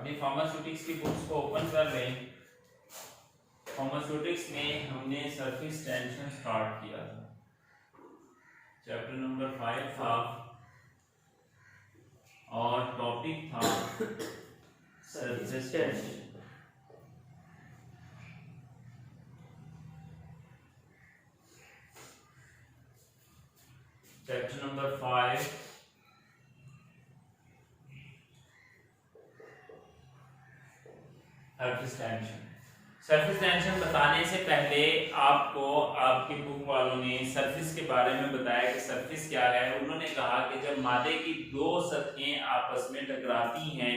अपनी फार्मास्यूटिक्स की बुक्स को ओपन कर लें। फार्मास्यूटिक्स में हमने सरफेस टेंशन स्टार्ट किया था, चैप्टर नंबर 5 था और टॉपिक था surface tension. Chapter number 5 surface tension. Surface tension बताने से पहले आपको आपके बुक वालों ने सरफेस के बारे में बताया कि सरफेस क्या है। उन्होंने कहा कि जब मादे की दो सतहें आपस में टकराती हैं,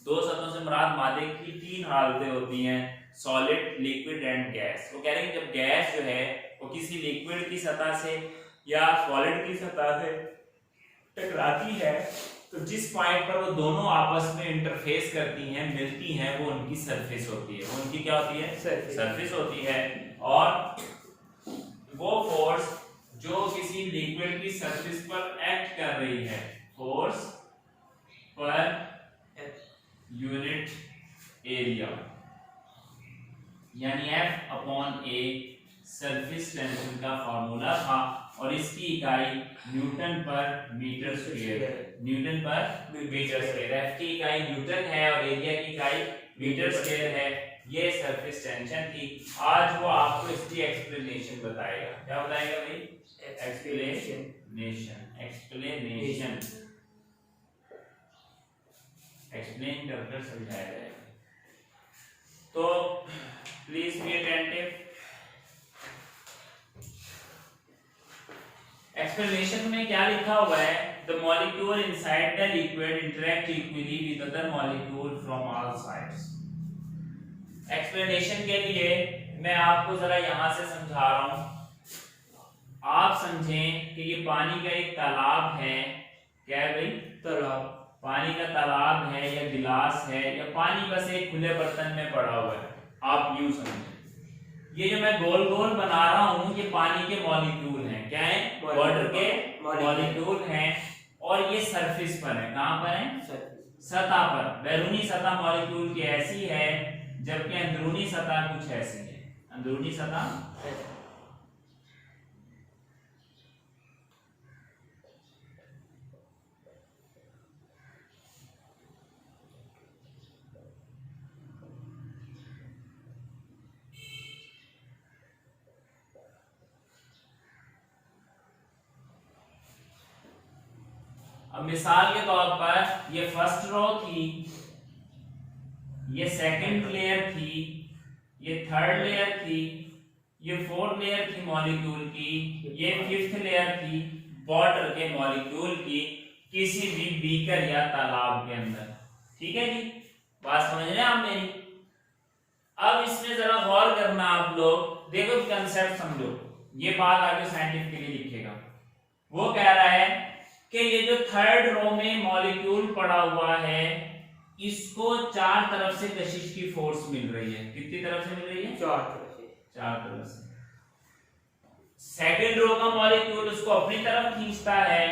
दो सतहों से मुराद मादे की तीन हालतें होती हैं, सॉलिड, लिक्विड एंड गैस। वो कह रहे हैं कि जब गैस जो है वो किसी लिक्विड की सतह से या सॉलिड की सतह से टकराती है तो जिस पॉइंट पर वो दोनों आपस में इंटरफेस करती हैं, मिलती हैं, वो उनकी सरफेस होती है। वो उनकी क्या होती है? सरफेस होती है। और वो फोर्स जो किसी लिक्विड की सरफेस पर एक्ट कर रही है, फोर्स पर यूनिट एरिया यानी F/A सरफेस टेंशन का फार्मूला था और इसकी इकाई न्यूटन पर मीटर स्क्वायर, न्यूटन पर मीटर स्क्वायर। F की इकाई न्यूटन है और एरिया की इकाई मीटर स्क्वायर है। ये सरफेस टेंशन थी। आज वो आपको इसकी एक्सप्लेनेशन बताएगा। क्या बताएगा भाई? एक्सप्लेनेशन। एक्सप्लेन कर समझाया जाएगा। तो प्लीज बी अटेंटिव। एक्सप्लेनेशन में क्या लिखा हुआ है? The molecule inside the liquid interact equally with other molecule from all sides. Explanation के लिए मैं आपको जरा यहां से समझा रहा हूं। आप समझें कि ये पानी का एक तालाब है। क्या है भाई? तालाब। पानी का तालाब है या गिलास है या पानी बस एक खुले बर्तन में पड़ा हुआ है। आप यूं समझें, ये जो मैं गोल गोल बना रहा हूं ये पानी के मॉलिक्यूल हैं। क्या है? वाटर के मॉलिक्यूल हैं और ये सरफेस पर है। कहां पर है? सतह पर। बैरूनी सतह मॉलिक्यूल की ऐसी है जबकि अंदरूनी सतह कुछ ऐसी है। अंदरूनी सतह अब मिसाल के तौर पर ये फर्स्ट रो थी, ये सेकंड लेयर थी, ये थर्ड लेयर थी, ये फोर्थ लेयर थी मॉलिक्यूल की, ये फिफ्थ लेयर थी वाटर के मॉलिक्यूल की किसी भी बीकर या तालाब के अंदर। ठीक है जी, बात समझ रहे हैं आप मेरी? अब इसमें जरा गौर करना आप लोग, देखो कंसेप्ट समझो। ये बात आगे साइंटिफिकली लिखेगा। वो कह रहा है कि ये जो थर्ड रो में मॉलिक्यूल पड़ा हुआ है इसको चार तरफ से कशिश की फोर्स मिल रही है। कितनी तरफ से मिल रही है? चार तरफ से। सेकंड रो का मॉलिक्यूल उसको अपनी तरफ खींचता है,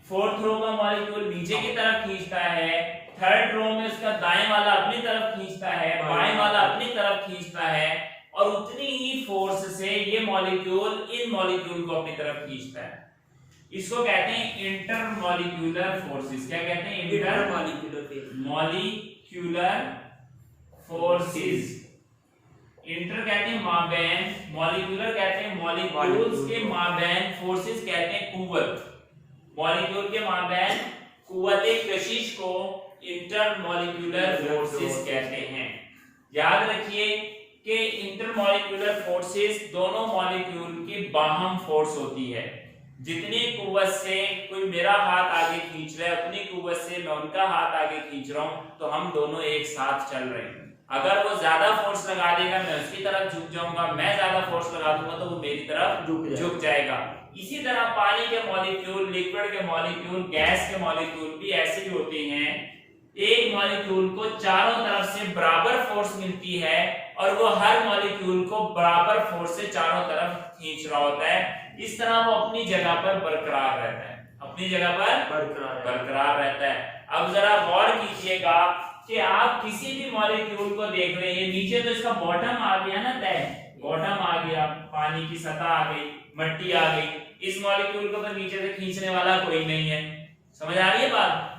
फोर्थ रो का मॉलिक्यूल नीचे की तरफ खींचता है, थर्ड रो में उसका दाएं वाला अपनी तरफ खींचता है, बाएं वाला अपनी तरफ खींचता है और उतनी ही फोर्स से ये मॉलिक्यूल इन मॉलिक्यूल को अपनी तरफ खींचता है। इसको कहते हैं इंटरमॉलिक्यूलर फोर्सेस। क्या कहते हैं? Molecular forces. इंटर कहते हैं माबैन, मॉलिक्यूलर कहते हैं मॉलिक्यूल्स के माबैन, फोर्सेस कहते हैं कुव्वत। मॉलिक्यूल के माबैन कुव्वत कशिश को इंटरमॉलिक्यूलर फोर्सेस कहते हैं। याद रखिए कि इंटरमॉलिक्यूलर फोर्सेस दोनों मॉलिक्यूल की बाहम फोर्स होती है। जितनी कुव्वत से कोई मेरा हाथ आगे खींच रहा है उतनी कुव्वत से मैं उनका हाथ आगे खींच रहा हूं तो हम दोनों एक साथ चल रहे हैं। अगर वो ज्यादा फोर्स लगा देगा मैं उसकी तरफ झुक जाऊंगा, मैं ज्यादा फोर्स लगा दूंगा तो वो मेरी तरफ झुक जाएगा। इसी तरह पानी के मॉलिक्यूल, लिक्विड के मॉलिक्यूल, गैस के मॉलिक्यूल भी ऐसे ही होते हैं। एक मॉलिक्यूल को चारों तरफ से बराबर फोर्स मिलती है और वो हर मॉलिक्यूल को बराबर फोर्स से चारों तरफ खींच रहा होता है। इस तरह वो अपनी जगह पर बरकरार रहता है, अपनी जगह पर बरकरार रहता है। अब जरा गौर कीजिएगा कि आप किसी भी मॉलिक्यूल को देख रहे हैं, नीचे तो इसका बॉटम आ गया ना तय, बॉटम आ गया, पानी की सतह आ गई, मट्टी आ गई, इस मॉलिक्यूल को तो नीचे से खींचने वाला कोई नहीं है। समझ आ रही है बात?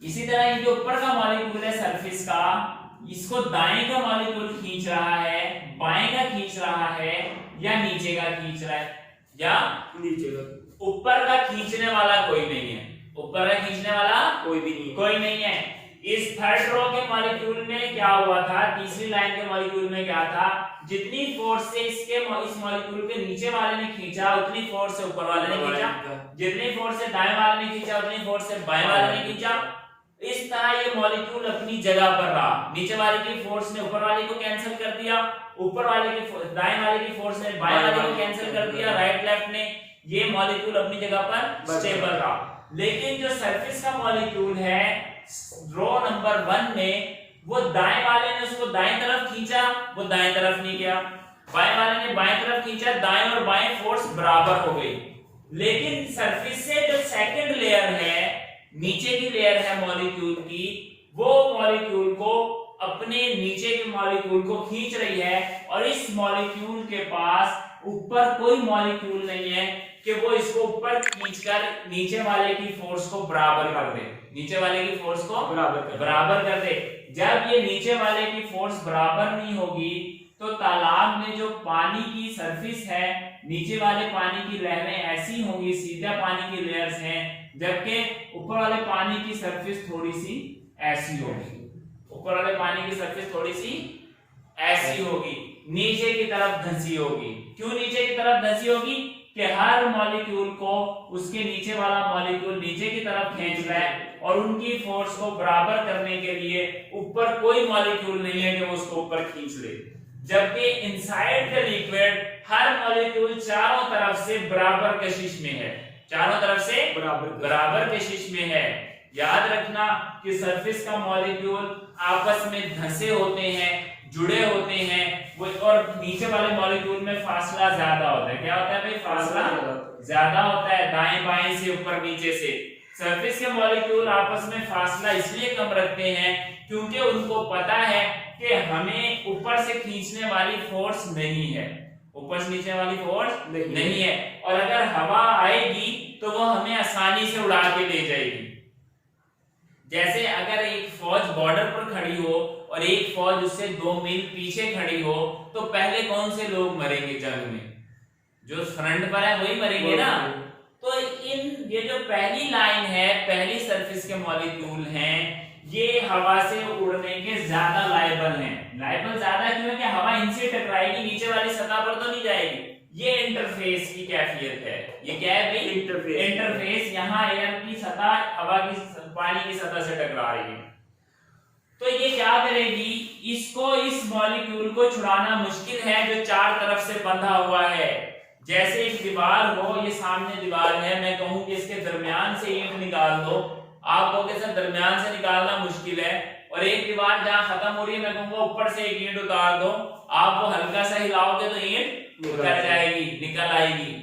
इसी तरह ये जो ऊपर का मॉलिक्यूल है सरफेस का, इसको दाएं का मॉलिक्यूल खींच रहा है, बाएं का खींच रहा है, या नीचे का खींच रहा है, या नीचे का। ऊपर का खींचने वाला कोई नहीं है, ऊपर का खींचने वाला कोई भी नहीं है। कोई नहीं है। इस थर्ड रो के मॉलिक्यूल में क्या हुआ था, तीसरी लाइन के मॉलिक्यूल में क्या था, जितनी फोर्स से इस मॉलिक्यूल के नीचे वाले ने खींचा उतनी फोर्स से ऊपर वाले ने खींचा, जितनी फोर्स से दाएं वाले ने खींचा उतनी फोर्स से बाएं वाले ने खींचा। इस तरह ये मॉलिक्यूल अपनी जगह पर रहा, नीचे वाले की फोर्स ने ऊपर वाले को कैंसिल कर दिया, ऊपर वाले की दाएं वाले की फोर्स ने बाएं वाले को कैंसिल कर दिया, राइट लेफ्ट ने, ये मॉलिक्यूल अपनी जगह पर स्टेबल रहा। लेकिन जो सरफेस का मॉलिक्यूल है रो नंबर 1 में, वो दाएं वाले ने उसको दाएं तरफ खींचा, वो दाएं तरफ नहीं गया, बाएं वाले ने बाएं तरफ खींचा, दाएं और बाएं फोर्स बराबर हो गई। लेकिन सरफेस से जो सेकंड लेयर है, नीचे की लेयर है मॉलिक्यूल की, वो मॉलिक्यूल को अपने नीचे के मॉलिक्यूल को खींच रही है, और इस मॉलिक्यूल के पास ऊपर कोई मॉलिक्यूल नहीं है कि वो इसको ऊपर खींचकर नीचे वाले की फोर्स को बराबर कर दे, नीचे वाले की फोर्स को बराबर कर दे। जब ये नीचे वाले की फोर्स बराबर नहीं होगी तो तालाब में जो पानी की सरफेस है, नीचे वाले पानी की लहरें ऐसी होंगी, सीधा पानी की लेयर्स हैं, जबकि ऊपर वाले पानी की सरफेस थोड़ी सी ऐसी होगी, ऊपर वाले पानी की सरफेस थोड़ी सी ऐसी होगी, नीचे की तरफ धंसी होगी। क्यों नीचे की तरफ धंसी होगी? कि हर मॉलिक्यूल को उसके नीचे वाला मॉलिक्यूल नीचे की तरफ खींच रहा है, और उनकी फोर्स को बराबर करने के लिए ऊपर कोई मॉलिक्यूल नहीं है कि वो उसको ऊपर खींच ले। जबकि inside the liquid her molecule चारों तरफ से बराबर कशिश में है, चारों तरफ से बराबर कशिश में है। याद रखना कि सरफेस का मॉलिक्यूल आपस में धंसे होते हैं, जुड़े होते हैं, वो और नीचे वाले मॉलिक्यूल में फासला ज्यादा होता है। क्या होता है भाई? फासला ज्यादा होता है, दाएं बाएं से, ऊपर नीचे से। सरफेस के मॉलिक्यूल आपस में फासला इसलिए कम रखते हैं क्योंकि उनको पता है कि हमें ऊपर से खींचने वाली फोर्स नहीं है, ऊपर से खींचने वाली फोर्स नहीं है, और अगर हवा आएगी तो वो हमें आसानी से उड़ा के ले जाएगी। जैसे अगर एक फौज बॉर्डर पर खड़ी हो और एक फौज उससे 2 मील पीछे खड़ी हो, तो पहले कौन से लोग मरेंगे जंग में? जो फ्रंट पर है वही मरेंगे ना। तो ये जो पहली लाइन है, पहली सरफेस के मॉलिक्यूल हैं, ये हवा से उड़ने के ज्यादा लायबल हैं। लायबल ज्यादा क्यों है? कि हवा इनसे टकराएगी, नीचे वाली सतह पर तो नहीं जाएगी। ये इंटरफेस की कैफियत है। ये क्या है भाई? इंटरफेस। यहाँ एयर की सतह हवा की पानी की सतह से टकरा रही है, तो ये क्या करेगी? इसको, इस मॉलिक्यूल को छुड़ाना मुश्किल है जो चार तरफ से बंधा हुआ है। जैसे एक दीवार हो, ये सामने दीवार है, मैं कहूं कि इसके दरमियान से ईंट निकाल दो, आप कहोगे सर दरमियान से निकालना मुश्किल है, और एक दीवार जहां खत्म हो रही है मैं कहूंगा ऊपर से एक ईंट उतार दो, आप वो हल्का सा हिलाओगे तो ईंट निकल जाएगी, निकल आएगी।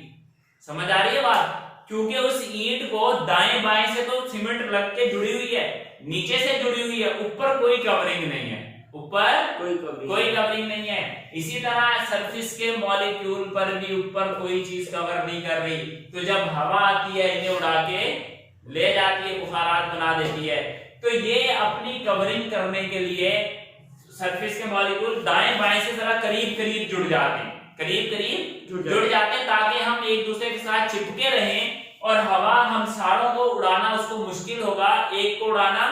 समझ आ रही है बात? क्योंकि उस ईंट को दाएं बाएं से तो सीमेंट लग के जुड़ी हुई है, नीचे से जुड़ी हुई है, ऊपर कोई कवरिंग नहीं है, ऊपर कोई कवरिंग नहीं है। इसी तरह सरफेस के मॉलिक्यूल पर भी ऊपर कोई चीज कवर नहीं कर रही, तो जब हवा आती है इन्हें उड़ा के ले जाती है, बुखारात बना देती है। तो ये अपनी कवरिंग करने के लिए सरफेस के मॉलिक्यूल दाएं बाएं से जरा करीब करीब जुड़ जाते हैं, करीब करीब जुड़ जाते हैं, ताकि हम एक दूसरे के साथ चिपके रहें, और हवा हम सारों को उड़ाना उसको मुश्किल होगा, एक को उड़ाना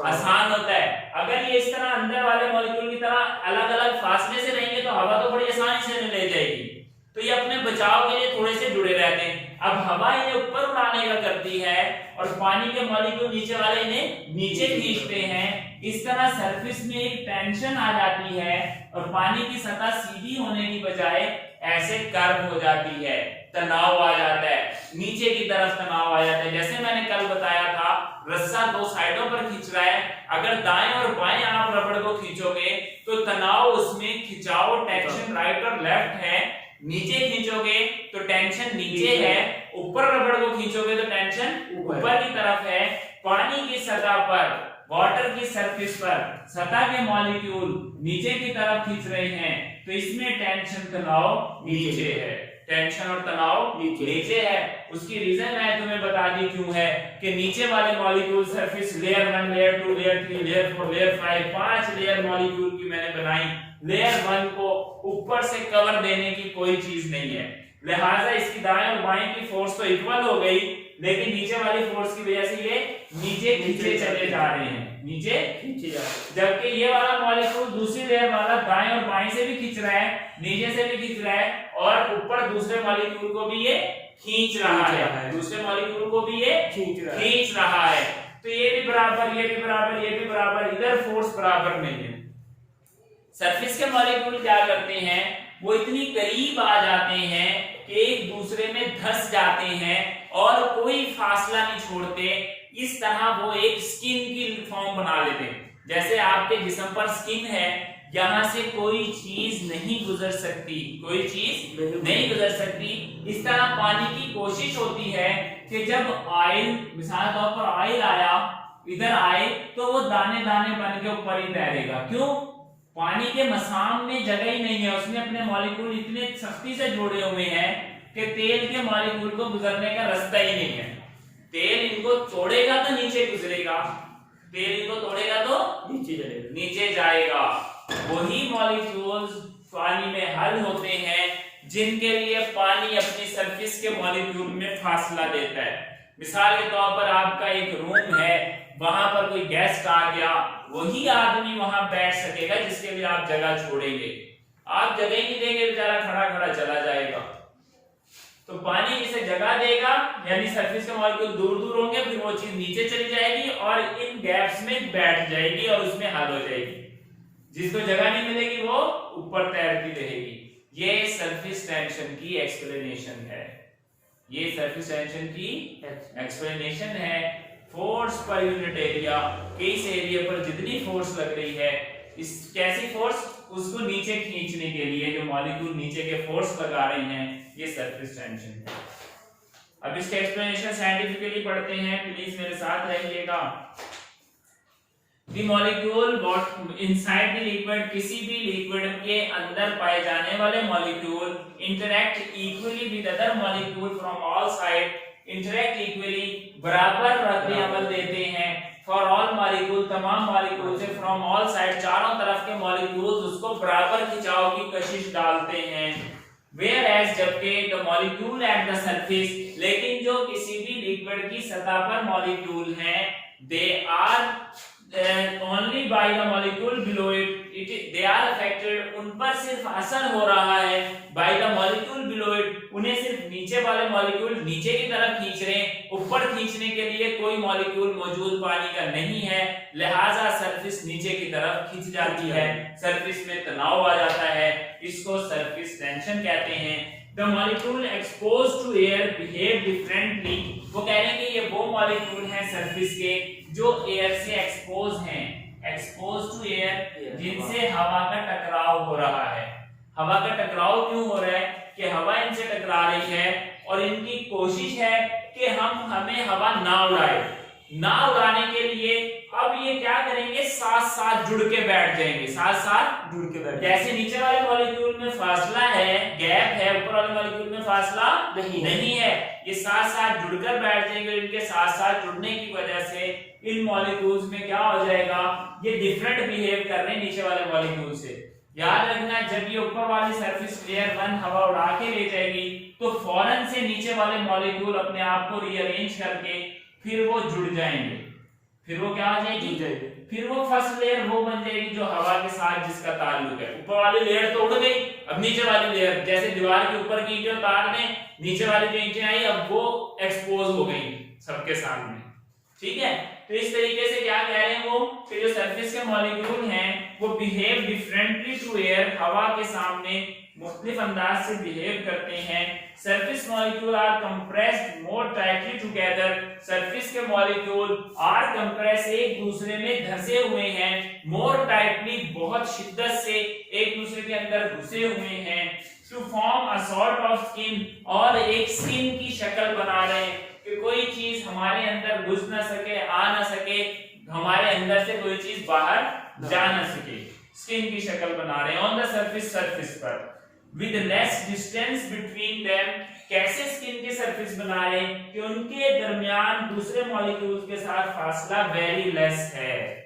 आसान होता है। अगर ये इस तरह अंदर वाले मॉलिक्यूल की तरह अलग अलग फासले से रहेंगे तो हवा तो बड़ी आसानी से ले जाएगी, तो ये अपने बचाव के लिए थोड़े से जुड़े रहते हैं। अब हवा इन्हें ऊपर उड़ाने का करती है और पानी के मॉलिक्यूल नीचे वाले इन्हें नीचे खींचते हैं। इस तरह सरफेस में एक टेंशन आ जाती है और पानी की सतह सीधी होने की बजाय ऐसे कर्व हो जाती है, तनाव आ जाता है, नीचे की तरफ तनाव आ जाता है। जैसे मैंने कल बताया था, रस्सा दो साइडों पर खींच रहा है, अगर दाएं और बाएं आप रबड़ को खींचोगे तो तनाव उसमें खिंचाव टेंशन राइट और लेफ्ट है, नीचे खींचोगे तो टेंशन नीचे है, ऊपर रबड़ को खींचोगे तो टेंशन ऊपर की तरफ है। पानी की सतह पर वाटर की सरफेस पर सतह के मॉलिक्यूल नीचे की तरफ खींच रहे हैं, तो इसमें टेंशन तनाव नीचे है, टेंशन और तनाव नीचे है। उसकी रीजन मैं तुम्हें बता दी क्यों है कि नीचे वाले molecule surface layer 1, layer 2, layer 3, layer 4, layer 5, 5 layer molecule की मैंने बनाई। लेयर 1 को ऊपर से कवर देने की कोई चीज नहीं है, लिहाजा इसकी दाएं और बाएं की फोर्स तो इक्वल हो गई, लेकिन नीचे वाली फोर्स की वजह से ये नीचे खींचे चले जा रहे हैं, नीचे खींचे जा रहे हैं। जबकि ये वाला मॉलिक्यूल दूसरी लेयर वाला दाएं और बाएं से भी खींच रहा है, नीचे से भी खींच रहा है, और ऊपर दूसरे मॉलिक्यूल को भी ये खींच रहा है, दूसरे मॉलिक्यूल को भी ये खींच रहा है। तो ये भी बराबर, ये भी बराबर, ये भी बराबर, इधर फोर्स बराबर नहीं है। सरफेस के मॉलिक्यूल क्या करते हैं, वो इतनी करीब आ जाते हैं कि एक दूसरे में धंस जाते हैं और कोई फासला नहीं छोड़ते। इस तरह वो एक स्किन की फॉर्म बना लेते हैं। जैसे आपके जिस्म पर स्किन है, यहाँ से कोई चीज नहीं गुजर सकती, कोई चीज नहीं गुजर सकती। इस तरह पानी की कोशिश होती है कि जब ऑयल, मिसाल तौर पर ऑयल आया, इधर आए तो वो दाने दाने बन के ऊपर ही तैरेगा। क्यों? पानी के मसाम में जगह ही नहीं है, उसने अपने मॉलिक्यूल इतने सख्ती से जोड़े हुए हैं कि तेल के मॉलिक्यूल को गुजरने का रास्ता ही नहीं है। तेल इनको तोड़ेगा तो नीचे गुजरेगा, तेल इनको तोड़ेगा तो नीचे जाएगा। वही मॉलिक्यूल्स पानी में हल होते हैं जिनके लिए पानी अपनी सरफेस के मॉलिक्यूल में फासला देता है। मिसाल के तौर पर आपका एक रूम है, वहां पर कोई गेस्ट आ गया, वही आदमी वहां बैठ सकेगा जिसके लिए आप जगह छोड़ेंगे। आप जगह ही नहीं देंगे, बेचारा खड़ा खड़ा चला जाएगा। तो पानी जिसे जगह देगा, यानी सरफेस के मॉलिक्यूल दूर दूर होंगे, फिर वो चीज नीचे चली जाएगी और इन गैप्स में बैठ जाएगी और उसमें हल हो जाएगी। जिसको जगह नहीं मिलेगी वो ऊपर तैरती रहेगी। ये सरफेस टेंशन की एक्सप्लेनेशन है, ये सरफेस टेंशन की एक्सप्लेनेशन है। फोर्स पर यूनिट एरिया, किस एरिया पर जितनी फोर्स लग रही है, इस कैसी फोर्स, उसको नीचे खींचने के लिए जो मॉलिक्यूल नीचे के फोर्स लगा रहे हैं, ये सरफेस टेंशन है। अब इसके एक्सप्लेनेशन साइंटिफिकली पढ़ते हैं, प्लीज मेरे साथ रहिएगा। The molecule inside the liquid, किसी भी लिक्विड के अंदर पाए जाने वाले molecule interact equally with other molecule from all side, interact equally, बराबर रद्द अमल देते हैं for all molecule, तमाम मॉलिक्यूल से from all side, चारों तरफ के मॉलिक्यूल्स उसको बराबर खिंचाव की कशिश डालते हैं। Whereas जबकि the molecule at the surface, लेकिन जो किसी भी लिक्विड की सतह पर मॉलिक्यूल हैं, they are only by the molecule below it, they are affected, उन पर सिर्फ असर हो रहा है by the molecule below it, उन्हें सिर्फ नीचे वाले मॉलिक्यूल नीचे की तरफ खींच रहे हैं, ऊपर खींचने के लिए कोई मॉलिक्यूल मौजूद पानी का नहीं है, लिहाजा सरफेस नीचे की तरफ खींच जाती है, सरफेस में तनाव आ जाता है, इसको सरफेस टेंशन कहते हैं। The molecule exposed to air behave differently, वो कह रहे हैं कि ये वो मॉलिक्यूल हैं सरफेस के जो एयर से एक्सपोज हैं, एक्सपोज टू एयर, जिनसे हवा का टकराव हो रहा है। हवा का टकराव क्यों हो रहा है? कि हवा इनसे टकरा रही है और इनकी कोशिश है कि हमें हवा ना उड़ाए। ना उड़ाने के लिए अब ये क्या करेंगे, साथ साथ जुड़ के बैठ जाएंगे, साथ साथ जुड़ के बैठ। जैसे नीचे वाले मॉलिक्यूल में फासला है, गैप है, ऊपर वाले मॉलिक्यूल में फासला नहीं है, ये साथ साथ जुड़कर बैठ जाएंगे। इनके साथ साथ जुड़ने की वजह से इन मॉलिक्यूल्स में क्या हो जाएगा, ये डिफरेंट बिहेव कर रहे हैं नीचे वाले मॉलिक्यूल से। याद रखना, जब ये ऊपर वाली सरफेस लेयर 1 हवा उड़ा के ले जाएगी तो फौरन से नीचे वाले मॉलिक्यूल अपने आप को रीअरेंज करके फिर वो जुड़ जाएंगे, फिर वो क्या हो जाएगी, फिर वो फर्स्ट लेयर वो बन जाएगी जो हवा के साथ जिसका ताल्लुक है। ऊपर वाली लेयर तो उड़ गई, अब नीचे वाली लेयर, जैसे दीवार के ऊपर की ईंटें उतार दें, नीचे वाली जो ईंटें आई अब वो एक्सपोज हो गई सबके सामने, ठीक है। तो इस तरीके से क्या कह रहे हैं वो कि जो सरफेस के मॉलिक्यूल हैं वो बिहेव डिफरेंटली टू एयर, हवा के सामने मुख्तलिफ अंदाज से बिहेव करते हैं। Surface molecule are compressed more tightly together, surface के मॉलिक्यूल आर कंप्रेस, एक दूसरे में धंसे हुए हैं, मोर टाइटली, बहुत शिद्दत से एक दूसरे के अंदर घुसे हुए हैं, to form a sort of skin, और एक स्किन की शक्ल बना रहे हैं कि कोई चीज हमारे अंदर घुस ना सके, आ ना सके, हमारे अंदर से कोई चीज बाहर जा ना सके। स्किन की शक्ल बना रहे हैं ऑन द सरफेस पर with less distance between them. कैसे स्किन के सरफेस बना रहे हैं कि उनके दरमियान दूसरे मॉलिक्यूल्स के साथ फासला वेरी लेस है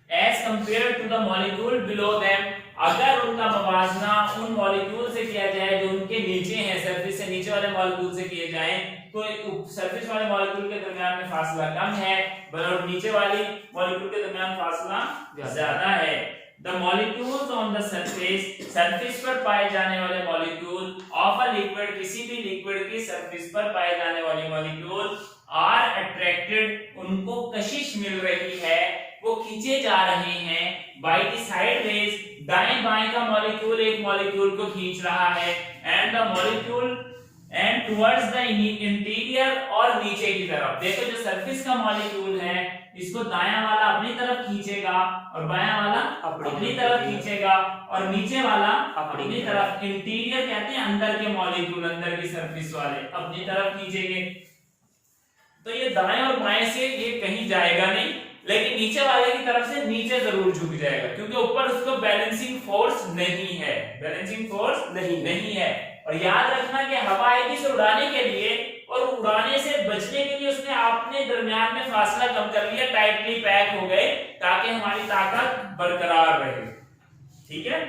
as compare to the molecule below them. अगर उनका मुवाजना उन मॉलिक्यूल से किया जाए जो उनके नीचे हैं, सरफेस से नीचे वाले मॉलिक्यूल से किए जाए तो सरफेस वाले मॉलिक्यूल के दरमियान में फासला कम है और नीचे वाली मॉलिक्यूल के दरमियान फासला ज्यादा है। The molecules on the surface पर पाए जाने वाले मॉलिक्यूल ऑफ अ लिक्विड, किसी भी लिक्विड की सरफेस पर पाए जाने वाले मॉलिक्यूल आर अट्रैक्टेड, उनको कशिश मिल रही है, वो खींचे जा रहे हैं बाय द साइडवेज, दाएं बाएं का मॉलिक्यूल एक मॉलिक्यूल को खींच रहा है and the molecule and towards the interior, और नीचे की तरफ। देखो जो सरफेस का मॉलिक्यूल है इसको दायां वाला अपनी तरफ खींचेगा और बायां वाला अपनी तरफ खींचेगा और नीचे वाला अपनी तरफ। इंटीरियर कहते हैं अंदर के मॉलिक्यूल, अंदर की सरफेस वाले अपनी तरफ खींचेंगे। तो ये दाएं और बाएं से ये कहीं जाएगा नहीं, लेकिन नीचे वाले की तरफ से नीचे जरूर झुक जाएगा क्योंकि ऊपर उसको बैलेंसिंग फोर्स नहीं है। और याद रखना कि हवा आएगी से उड़ाने के लिए और उड़ाने से बचने के लिए उसने अपने दरमियान में फासला कम कर लिया, टाइटली पैक हो गए ताकि हमारी ताकत बरकरार रहे। ठीक है,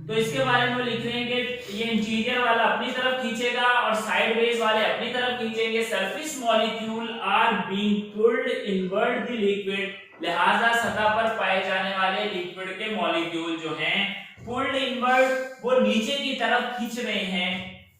तो इसके बारे में लिख रहे हैं कि ये इंटीरियर वाला अपनी तरफ खींचेगा और साइडवेज वाले अपनी तरफ खींचेंगे। Surface molecule are being pulled inward the liquid, लिहाजा सतह पर पाए जाने वाले लिक्विड के मॉलिक्यूल जो हैं पुल्ड इनवर्ड, वो नीचे की तरफ खींच रहे हैं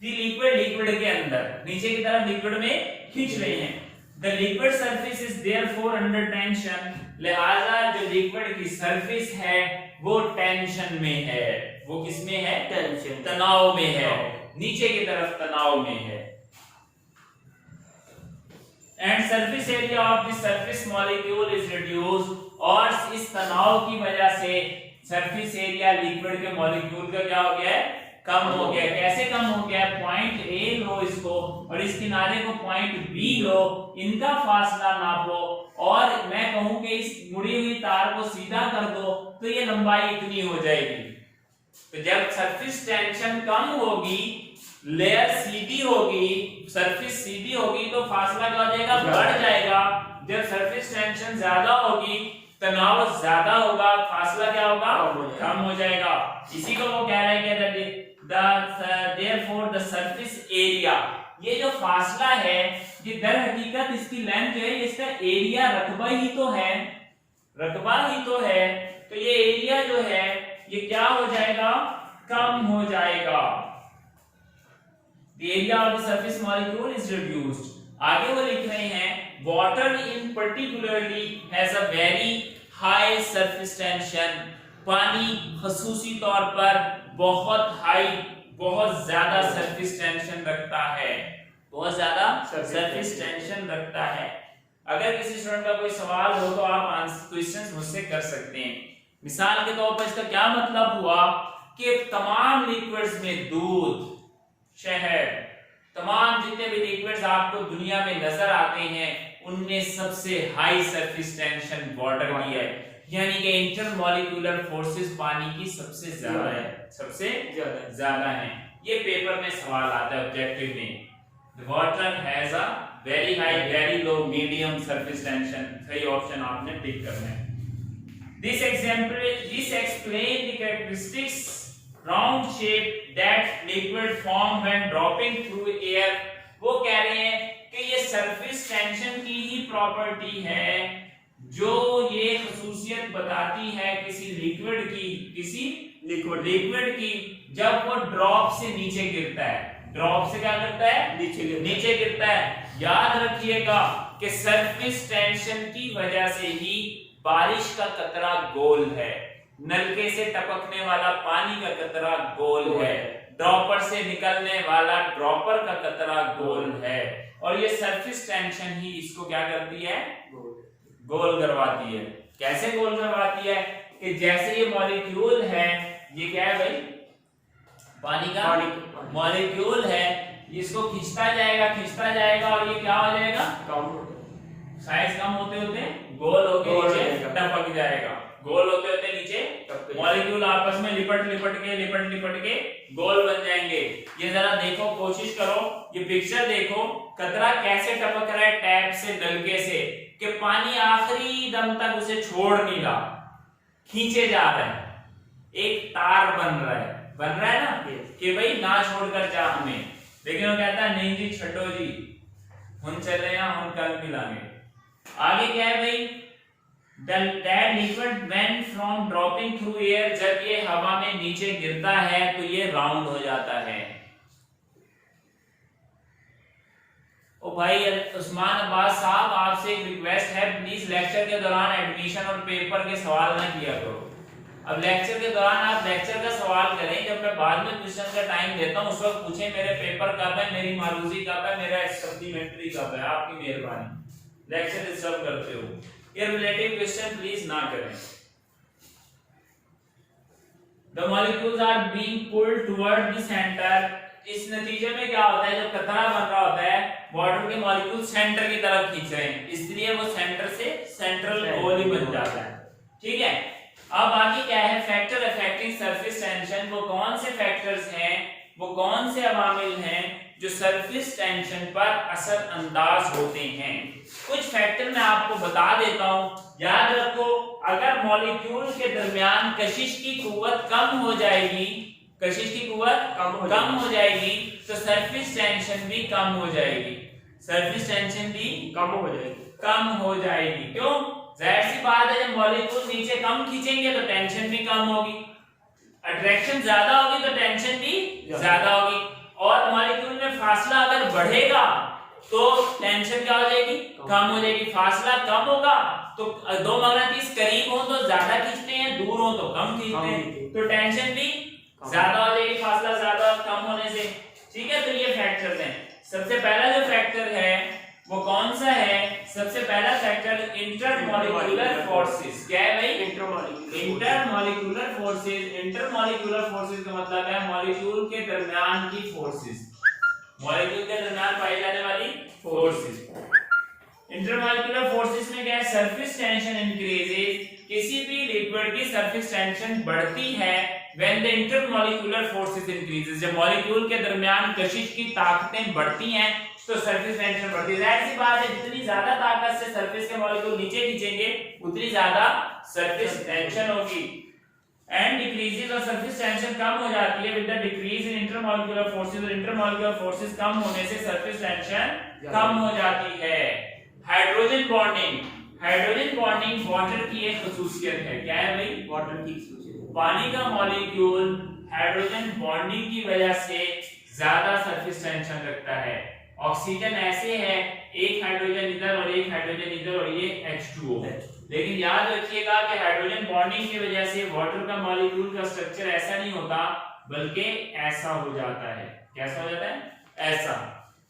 द लिक्विड के अंदर, नीचे की तरफ लिक्विड में खींच रहे हैं। The liquid surface is therefore under tension, लिहाजा जो लिक्विड की सरफेस है वो टेंशन में है। वो किसमें है? टेंशन, तनाव में है, नीचे की तरफ तनाव में है। And surface area of the surface molecule is reduced, और इस तनाव की वजह से सरफेस एरिया लिक्विड के मॉलिक्यूल का क्या हो गया है? कम हो गया। कैसे कम हो गया? पॉइंट ए लो इसको और इस किनारे को पॉइंट बी लो, इनका फासला नापो और मैं कहूं कि इस मुड़ी हुई तार को सीधा कर दो तो ये लंबाई इतनी हो जाएगी। तो जब सरफेस टेंशन कम होगी, लेयर सीधी होगी, सरफेस सीधी होगी तो फासला क्या हो जाएगा? बढ़ जाएगा। जब सरफेस टेंशन ज्यादा होगी, तनाव ज्यादा होगा, फासला क्या होगा? कम हो जाएगा। इसी को वो कह रहे हैं कि therefore the surface area, ये जो फासला है ये दर हकीकत इसकी लेंथ जो है इसका एरिया रकबा ही तो है, तो ये एरिया जो है ये क्या हो जाएगा? कम हो जाएगा। The area of the surface molecule is reduced. आगे वो लिख रहे हैं water in particularly has a very high surface tension, पानी खसूसी तौर पर बहुत हाई, बहुत ज्यादा सरफेस टेंशन रखता है, बहुत ज्यादा सरफेस टेंशन रखता है। अगर किसी स्टूडेंट का कोई सवाल हो तो आप क्वेश्चंस मुझसे कर सकते हैं। मिसाल के तौर पर इसका क्या मतलब हुआ कि तमाम लिक्विड्स में दूध, शहद, तमाम जितने भी लिक्विड्स आपको दुनिया में नजर आते हैं उनमें सबसे हाई सरफेस टेंशन वाटर की है, यानी कि इंटरमॉलिक्यूलर फोर्सेस पानी की सबसे ज्यादा है, सबसे ज्यादा है। ये पेपर में सवाल आता है ऑब्जेक्टिव में। The water has a very high, very low, medium surface tension। सही ऑप्शन आपने टिक करना है। This explain the characteristics round shape that liquid form when dropping through air। वो कह रहे हैं कि ये सरफेस टेंशन की ही प्रॉपर्टी है जो ये खसूसियत बताती है किसी लिक्विड की जब वो ड्रॉप से नीचे गिरता है। ड्रॉप से क्या करता है? नीचे गिरता है। याद रखिएगा कि सरफेस टेंशन की वजह से ही बारिश का कतरा गोल है, नलके से टपकने वाला पानी का कतरा गोल है, ड्रॉपर से निकलने वाला ड्रॉपर का कतरा गोल है, और ये सरफेस टेंशन ही इसको क्या करती है? गोल करवाती है। कैसे गोल करवाती है? कि जैसे ये मॉलिक्यूल है, ये क्या है भाई? पानी का मॉलिक्यूल है, इसको खींचता जाएगा और ये क्या हो जाएगा, साइज कम होते होते गोल होके नीचे टपक जाएगा, गोल होते होते नीचे मॉलिक्यूल आपस में लिपट के गोल बन जाएंगे। ये जरा देखो, कोशिश करो, ये पिक्चर देखो, कतरा कैसे टपक रहा है टैप से, नलके से, कि पानी आखिरी दम तक उसे छोड़ नहीं रहा, खींचे जा रहा है, एक तार बन रहा है ना, कि भाई ना छोड़कर जा हमें। लेकिन वो कहता है नहीं जी छड्डो जी, हम चल रहे हैं, हम कल मिलांगे। आगे क्या है भाई, that liquid when from dropping through air, जब ये हवा में नीचे गिरता है तो ये राउंड हो जाता है। ओ भाई उस्मान अब्बास साहब, आपसे एक रिक्वेस्ट है, प्लीज लेक्चर के दौरान एडमिशन और पेपर के सवाल ना किया करो। अब लेक्चर के दौरान आप लेक्चर का सवाल करें, जब मैं बाद में क्वेश्चन का टाइम देता हूं उस वक्त पूछें मेरे पेपर कब है, मेरी मारूजी कब है, मेरा सप्लीमेंट्री कब है। आपकी मेहरबानी, लेक्चर डिस्टर्ब करते हो, ये रिलेटिव क्वेश्चन प्लीज ना करें। The molecules are being pulled toward the center। इस नतीजे में क्या होता है, जब कतरा बन रहा होता है, वाटर के मॉलिक्यूल सेंटर की तरफ खींच रहे हैं, इसलिए वो सेंटर से सेंट्रल गोल ही बन जाता है। ठीक है, अब आगे क्या है, फैक्टर अफेक्टिंग सरफेस टेंशन। वो कौन से फैक्टर्स हैं, वो कौन से अवामिल हैं जो सरफेस टेंशन पर असर अंदाज होते हैं। कुछ फैक्टर मैं आपको बता देता हूं, याद रखो, अगर मॉलिक्यूल के दरमियान कशिश की कुव्वत कम हो जाएगी, कशिश की कुव्वत कम हो जाएगी तो सरफेस टेंशन भी कम हो जाएगी, सरफेस टेंशन भी कम हो जाएगी। क्यों, जाहिर सी बात है, जब मॉलिक्यूल नीचे कम खींचेंगे तो टेंशन भी कम होगी, अट्रैक्शन ज्यादा होगी तो टेंशन भी ज्यादा होगी, और मॉलिक्यूल में फासला अगर बढ़ेगा तो टेंशन क्या हो जाएगी, कम हो जाएगी। फासला कम होगा तो दो मगनातीस करीब हो तो ज्यादा खींचते हैं, दूर हो तो कम खींचते हैं, तो टेंशन भी ज्यादा हो जाएगी, फासला ज्यादा कम होने से। ठीक है, तो ये फैक्टर्स हैं। सबसे पहला जो फैक्टर है वो कौन सा है, सबसे पहला फैक्टर इंटरमॉलिक्यूलर फोर्सेस। क्या है भाई, इंटरमॉलिक्यूलर फोर्सेस। इंटरमॉलिक्यूलर फोर्सेस का मतलब है मॉलिक्यूल के दरमियान की फोर्सेस, मॉलिक्यूल के दरमियान पाई जाने वाली फोर्सेस। इंटरमॉलिक्यूलर फोर्सेस में क्या है, सरफेस टेंशन इंक्रीजेस, किसी भी लिक्विड की सरफेस टेंशन बढ़ती है when the intermolecular forces increases, जब मॉलिक्यूल के दरमियान कशिश की ताकतें बढ़ती हैं तो सरफेस टेंशन बढ़ती है। जाहिर सी बात है, जितनी ज्यादा ताकत से सरफेस के मॉलिक्यूल नीचे खींचेंगे उतनी ज्यादा सरफेस टेंशन होगी। एंड डिक्रीजेस, और सरफेस टेंशन कम हो जाती है with the decrease in intermolecular forces, और इंटरमॉलिक्यूलर फोर्सेस कम होने से सरफेस टेंशन कम हो जाती है। Hydrogen bonding, hydrogen bonding water की एक खसूसियत है। क्या है भाई, वाटर की खसूसियत। पानी का मॉलिक्यूल हाइड्रोजन बॉन्डिंग की वजह से ज्यादा सरफेस टेंशन रखता है। ऑक्सीजन ऐसे है, एक हाइड्रोजन इधर और एक हाइड्रोजन इधर और ये H2O, लेकिन याद रखिएगा कि हाइड्रोजन बॉन्डिंग की वजह से वाटर का मॉलिक्यूल का स्ट्रक्चर ऐसा नहीं होता बल्कि ऐसा हो जाता है। कैसा हो जाता है, ऐसा।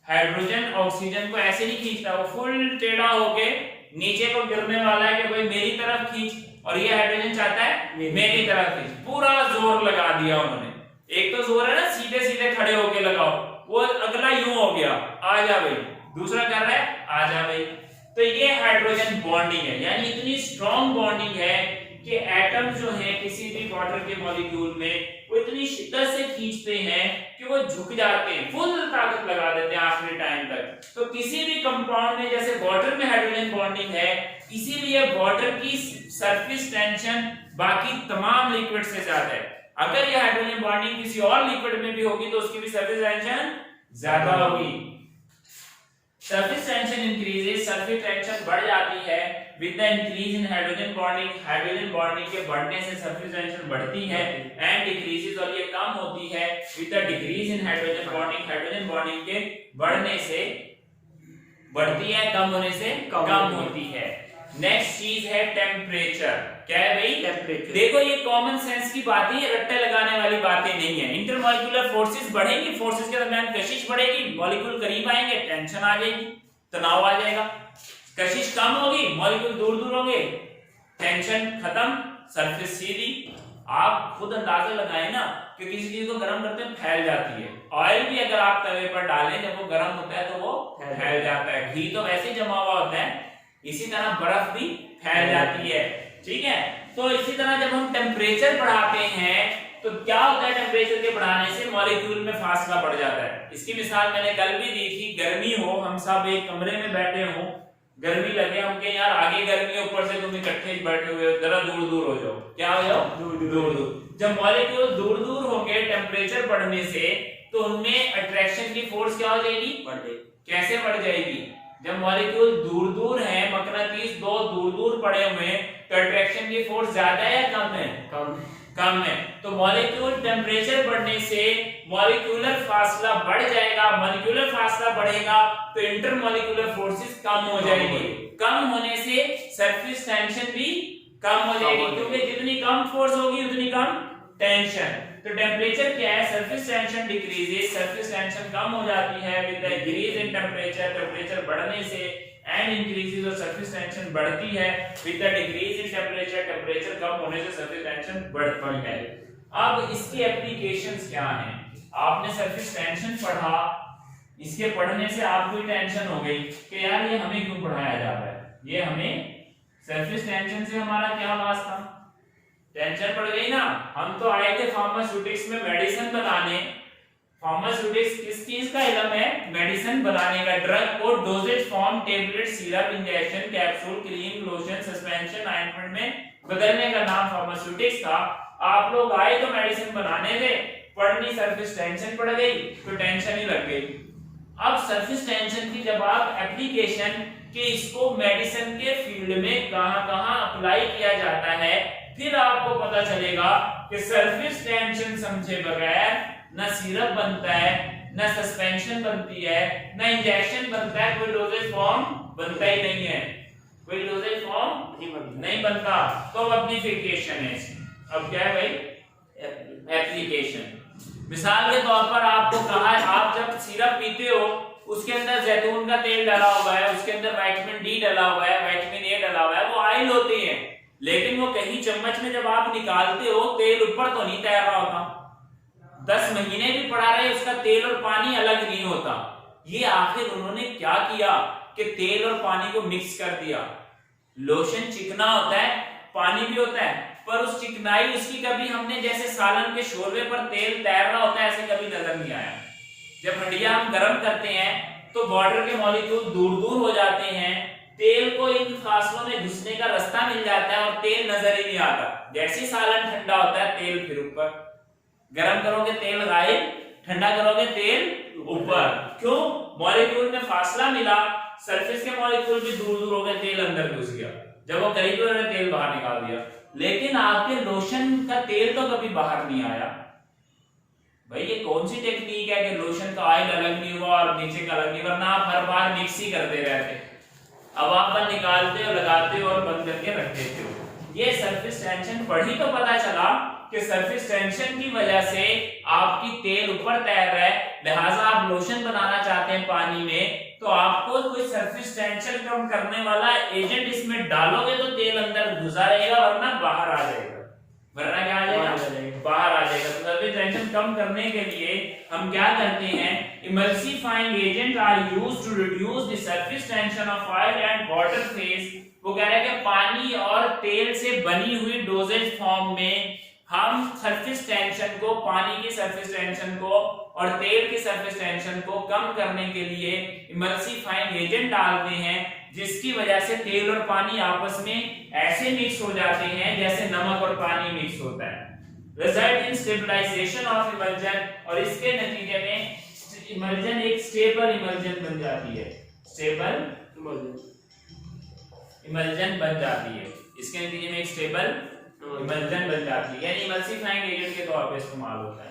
हाइड्रोजन ऑक्सीजन को ऐसे नहीं खींचता, वो फुल टेढ़ा होके नीचे को गिरने वाला है कि भाई मेरी तरफ खींच, और ये हाइड्रोजन चाहता है मेरी तरफ खींच। पूरा जोर लगा दिया उन्होंने, एक तो जोर है ना सीधे सीधे खड़े होके लगाओ, वो अगला यूं हो गया, आ जा भाई, दूसरा कर रहा है आ जा भाई। तो ये हाइड्रोजन बॉन्डिंग है, यानी इतनी स्ट्रॉन्ग बॉन्डिंग है कि एटम जो है किसी भी वाटर के मॉलिक्यूल में वो इतनी शिद्दत से खींचते हैं कि वो झुक जाते हैं, फुल ताकत लगा देते हैं आखिरी टाइम तक। तो किसी भी कंपाउंड में, जैसे वाटर में हाइड्रोजन बॉन्डिंग है, इसीलिए वाटर की सरफेस टेंशन बाकी तमाम लिक्विड से ज्यादा है। अगर ये हाइड्रोजन बॉन्डिंग किसी और लिक्विड में भी होगी तो उसकी भी सरफेस टेंशन ज्यादा होगी। Surface tension increases, surface tension बढ़ जाती है with the increase in hydrogen bonding, hydrogen bonding के बढ़ने से सरफेस टेंशन बढ़ती है। एंड डिक्रीजेस, और ये कम होती है with the decrease in hydrogen bonding, hydrogen bonding के बढ़ने से बढ़ती है, कम होने से कम होती है। नेक्स्ट चीज है टेम्परेचर। क्या है भाई, टेम्परेचर। देखो ये कॉमन सेंस की बातें, ये रट्टे लगाने वाली बातें नहीं है। इंटरमॉलिक्यूलर फोर्सेस बढ़ेंगी, फोर्सेस के दरमियान कशिश बढ़ेगी, मॉलिक्यूल करीब आएंगे, टेंशन आ जाएगी, तनाव आ जाएगा। कशिश कम होगी, मॉलिक्यूल दूर दूर होंगे, टेंशन खत्म, सरफेस सीधी। आप खुद अंदाजा लगाएं ना कि किसी चीज को गर्म करते हैं फैल जाती है। ऑयल भी अगर आप तवे पर डालें जब वो गर्म होता है तो वो फैल जाता है। घी तो वैसे ही जमा हुआ होता है, इसी तरह बर्फ भी फैल जाती है। ठीक है, तो इसी तरह जब हम टेम्परेचर बढ़ाते हैं तो क्या होता है, टेम्परेचर के बढ़ाने से मॉलिक्यूल में फासला बढ़ जाता है। इसकी मिसाल मैंने कल भी दी थी, गर्मी हो, हम सब एक कमरे में बैठे हो, गर्मी लगे, हम कहें यार आगे गर्मी है, ऊपर से तुम इकट्ठे बैठे हुए हो, जरा दूर दूर हो जाओ, क्या हो जाओ, दूर दूर। जब मॉलिक्यूल दूर दूर होंगे टेम्परेचर बढ़ने से तो उनमें अट्रैक्शन की फोर्स क्या हो जाएगी, कैसे बढ़ जाएगी। जब मॉलिक्यूल दूर दूर है, मकनातीस दो दूर दूर पड़े हुए हैं, तो अट्रैक्शन की फोर्स ज्यादा है या कम है, कम है। तो मॉलिक्यूल टेम्परेचर बढ़ने से मॉलिक्यूलर फासला बढ़ जाएगा, मॉलिक्यूलर फासला बढ़ेगा तो इंटरमॉलिक्यूलर फोर्सेस कम हो जाएगी, कम होने से सरफेस टेंशन भी कम हो जाएगी, क्योंकि जितनी कम फोर्स होगी उतनी कम टेंशन। तो टेम्परेचर क्या है, surface tension decreases, surface tension कम हो जाती है with the increase in temperature, temperature बढ़ने से, एंड इंक्रीजेस और सरफेस टेंशन बढ़ती है with the decrease in temperature, temperature कम होने से सरफेस टेंशन बढ़ती है। अब इसकी एप्लीकेशंस क्या हैं, आपने सरफेस टेंशन पढ़ा, इसके पढ़ने से आपको टेंशन हो गई कि यार ये हमें क्यों पढ़ाया जा रहा है, ये हमें सरफेस टेंशन से हमारा क्या वास्ता, टेंशन पड़ गई ना। हम तो आए थे फार्मास्यूटिक्स में मेडिसिन बनाने, फार्मास्यूटिक्स किस चीज का इल्म है, मेडिसिन बनाने का, ड्रग को doses form, tablet, syrup, injection, capsule, cream, lotion, suspension, ointment में बदलने का नाम फार्मास्यूटिक्स था। आप लोग आए तो मेडिसिन बनाने थे, पढ़नी सरफेस टेंशन पड़ गई तो टेंशन ही लग गई। अब सरफेस टेंशन की जब आप एप्लीकेशन कि इसको मेडिसिन के फील्ड में कहां-कहां अप्लाई किया जाता है, फिर आपको पता चलेगा कि सरफेस टेंशन समझे बगैर ना सिरप बनता है, ना सस्पेंशन बनती है, ना इंजेक्शन बनता है, कोई डोजेज फॉर्म बनता ही नहीं है, कोई डोजेज फॉर्म नहीं बनता। तो एप्लीकेशन है इसकी। अब क्या है भाई, एप्लीकेशन। मिसाल के तौर पर आपको कहा है, आप जब सिरप पीते हो उसके अंदर जैतून का तेल डाला हुआ है, उसके अंदर विटामिन डी डाला हुआ है, विटामिन ए डाला हुआ है, वो ऑयल होते हैं, लेकिन वो कहीं चम्मच में जब आप निकालते हो तेल ऊपर तो नहीं तैर रहा होता, 10 महीने भी पड़ा रहे उसका तेल और पानी अलग नहीं होता। ये आखिर उन्होंने क्या किया कि तेल और पानी को मिक्स कर दिया। लोशन चिकना होता है, पानी भी होता है, पर उस चिकनाई उसकी कभी हमने जैसे सालन के शोरबे पर तेल तैर रहा होता है ऐसे कभी नजर नहीं आया। जब हंडिया हम गर्म करते हैं तो वाटर के मॉलिक्यूल दूर दूर हो जाते हैं, तेल को इन फासलों में घुसने का रास्ता मिल जाता है और तेल नजर ही नहीं आता। जैसे सालन ठंडा होता है तेल फिर ऊपर, गर्म करोगे तेल गायब, ठंडा करोगे तेल ऊपर। क्यों? मॉलिक्यूल में फासला मिला, सरफेस के मॉलिक्यूल भी दूर दूर हो गए, तेल अंदर घुस गया, जब वो करीब हुए तेल बाहर निकाल दिया। लेकिन आपके लोशन का तेल तो कभी बाहर नहीं आया। भाई ये कौन सी टेक्निक है कि लोशन का ऑयल अलग नहीं हुआ और नीचे का अलग नहीं, वरना आप हर बार मिक्स ही करते रहते। अब आप बस निकालते हो, लगाते हो और बंद करके रख देते हो। ये सरफेस टेंशन पढ़ी तो पता चला कि सरफेस टेंशन की वजह से आपकी तेल ऊपर तैर रहा है, लिहाजा आप लोशन बनाना चाहते हैं पानी में, तो आपको कोई सरफेस टेंशन कम करने वाला एजेंट इसमें डालोगे तो तेल अंदर घुसा रहेगा, वरना बाहर आ जाएगा। वरना क्या आ जाएगा? बाहर आ जाएगा। तो सरफेस टेंशन कम करने के लिए हम क्या करते हैं, emulsifying agent are used to reduce the surface tension of oil and water phase. वो कह रहा है कि पानी और तेल से बनी हुई डोजेज फॉर्म में हम सरफेस टेंशन को, पानी की सरफेस टेंशन को और तेल की सरफेस टेंशन को कम करने के लिए इमल्सिफाइंग एजेंट डालते हैं, जिसकी वजह से तेल और पानी आपस में ऐसे मिक्स हो जाते हैं जैसे नमक और पानी मिक्स होता है। Result in stabilization of emulsion, और इसके नतीजे में इमल्जन एक स्टेबल इमल्जन बन जाती है, स्टेबल इमल्जन बन जाती है। इसके नतीजे में एक स्टेबल इमल्जन बन जाती है, यानी इमल्सिफाइंग एजेंट के तौर पे इस्तेमाल होता है।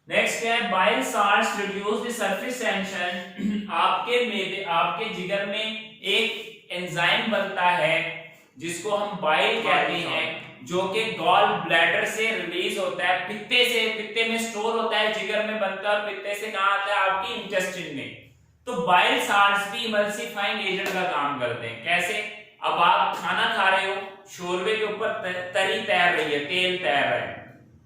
नेक्स्ट है bile salts reduce the surface tension. आपके जिगर में एक एंजाइम बनता है जिसको हम बाइल कहते हैं, जो कि गॉल ब्लैडर से रिलीज होता है, पित्ते से, पित्ते में स्टोर होता है, जिगर में बनता है, पित्ते से कहां आता है? आपकी इंटेस्टाइन में। तो बाइल साल्ट्स भी इमल्सिफाइंग एजेंट का काम करते हैं। कैसे? अब आप खाना खा रहे हो, शोरबे के ऊपर तरी तैर रही है, तेल तैर रहा है,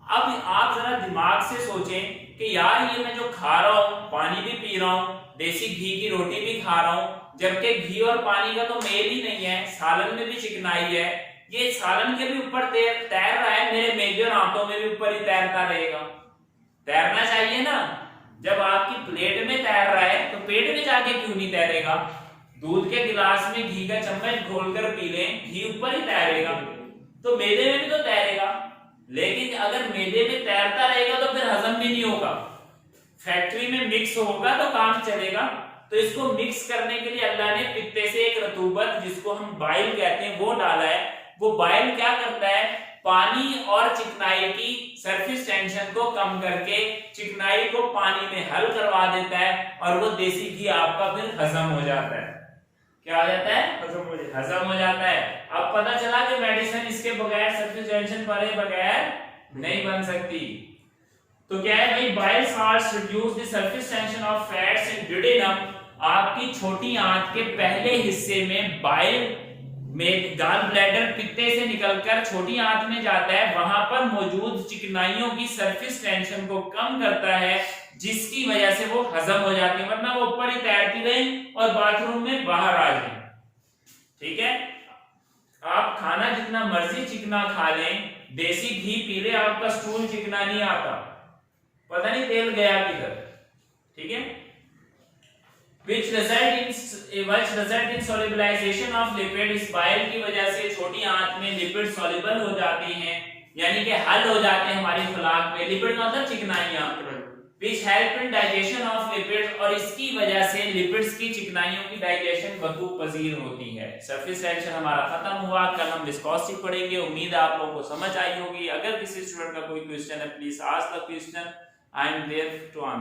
अब आप जरा दिमाग से सोचें कि यार ये मैं जो खा रहा हूँ, पानी भी पी रहा हूँ, देसी घी की रोटी भी खा रहा हूँ, जबकि घी और पानी का तो मेल ही नहीं है, सालन में भी चिकनाई है, ये सालन के भी ऊपर तैर रहा है, मेरे मेजर आंतों में भी ऊपर ही तैरता रहेगा। तैरना चाहिए ना, जब आपकी प्लेट में तैर रहा है तो पेट में जाके क्यों नहीं तैरेगा? दूध के गिलास में घी का चम्मच घोलकर पी लें, घी ऊपर ही तैरेगा, तो मैदे में भी तो तैरेगा। लेकिन अगर मैदे में तैरता रहेगा तो फिर हजम भी नहीं होगा, फैक्ट्री में मिक्स होगा तो काम चलेगा। तो इसको मिक्स करने के लिए अल्लाह ने पित्ते से एक रतूबत, जिसको हम बाइल कहते हैं, वो डाला है। वो बाइल क्या करता है? पानी और चिकनाई की सरफेस टेंशन को कम करके चिकनाई को पानी में हल करवा देता है, और वो देसी घी आपका फिर हजम हो जाता है। क्या हो जाता है? हजम हो जाता है। अब पता चला कि मेडिसिन इसके बगैर, सरफेस टेंशन परे बगैर नहीं बन सकती। तो क्या है भाई, bile salts reduce the surface tension of fats in duodenum. आपकी छोटी आंत के पहले हिस्से में बाइल में गॉल ब्लैडर पित्ते से निकलकर छोटी आंत में जाता है, वहां पर मौजूद चिकनाइयों की सरफेस टेंशन को कम करता है, जिसकी वजह से वो हजम हो जाती है, वरना वो ऊपर ही तैरती रहे और बाथरूम में बाहर आ जाए। ठीक है, आप खाना जितना मर्जी चिकना खा लें, देसी घी पी ले, आपका स्टूल चिकना नहीं आता, पता नहीं तेल गया किधर। ठीक है, which result in solubilization of lipid। इस बाइल की वजह से छोटी आंत में लिपिड सॉल्युबल हो जाती हैं, यानी कि हल हो जाते हैं हमारी खुराक में। लिपिड का मतलब चिकनाइयां, which help in digestion of lipids। और इसकी वजह से लिपिड्स की, चिकनाइयों की डाइजेशन वकूफ पजीर होती है। सरफेस टेंशन हमारा खत्म हुआ। कल हम विस्कोसिटी पढ़ेंगे। उम्मीद है आप लोगों को समझ आई होगी। अगर किसी स्टूडेंट का कोई क्वेश्चन है, please ask the question, I am there to answer.